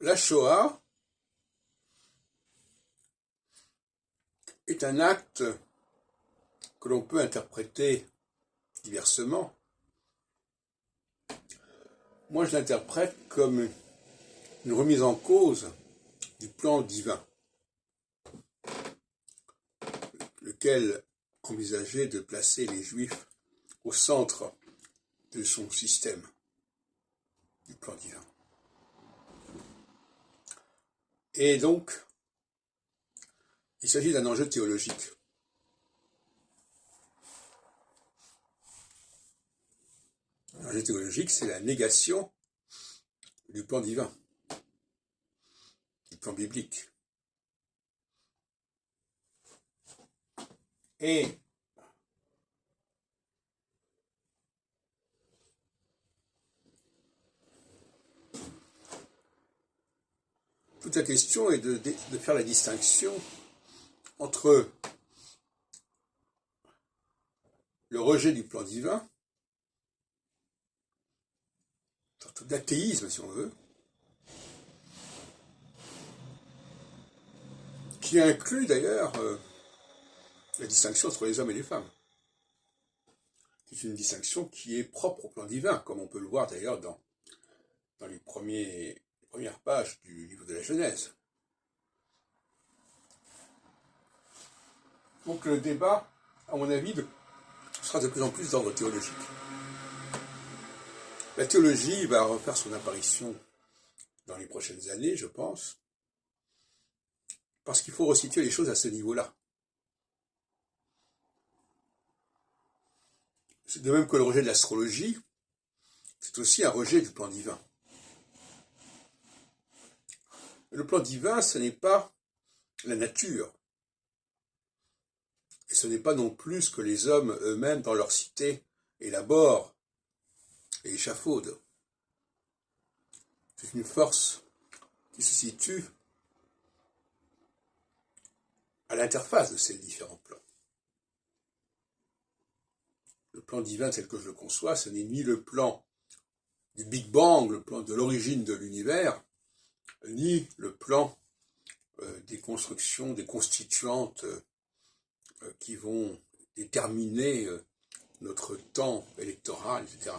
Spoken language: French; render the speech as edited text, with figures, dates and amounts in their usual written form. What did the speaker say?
La Shoah est un acte que l'on peut interpréter diversement. Moi, je l'interprète comme une remise en cause du plan divin, lequel envisageait de placer les Juifs au centre de son système, du plan divin. Et donc, il s'agit d'un enjeu théologique. L'enjeu théologique, c'est la négation du plan divin, du plan biblique. Et toute la question est de faire la distinction entre le rejet du plan divin, une sorte d'athéisme si on veut, qui inclut d'ailleurs la distinction entre les hommes et les femmes. C'est une distinction qui est propre au plan divin, comme on peut le voir d'ailleurs dans les premières pages du livre de la Genèse. Donc le débat, à mon avis, sera de plus en plus d'ordre théologique. La théologie va refaire son apparition dans les prochaines années, je pense, parce qu'il faut resituer les choses à ce niveau-là. C'est de même que le rejet de l'astrologie, c'est aussi un rejet du plan divin. Le plan divin, ce n'est pas la nature. Et ce n'est pas non plus ce que les hommes eux-mêmes, dans leur cité, élaborent et échafaudent. C'est une force qui se situe à l'interface de ces différents plans. Le plan divin tel que je le conçois, ce n'est ni le plan du Big Bang, le plan de l'origine de l'univers, ni le plan des constructions, des constituantes qui vont déterminer notre temps électoral, etc.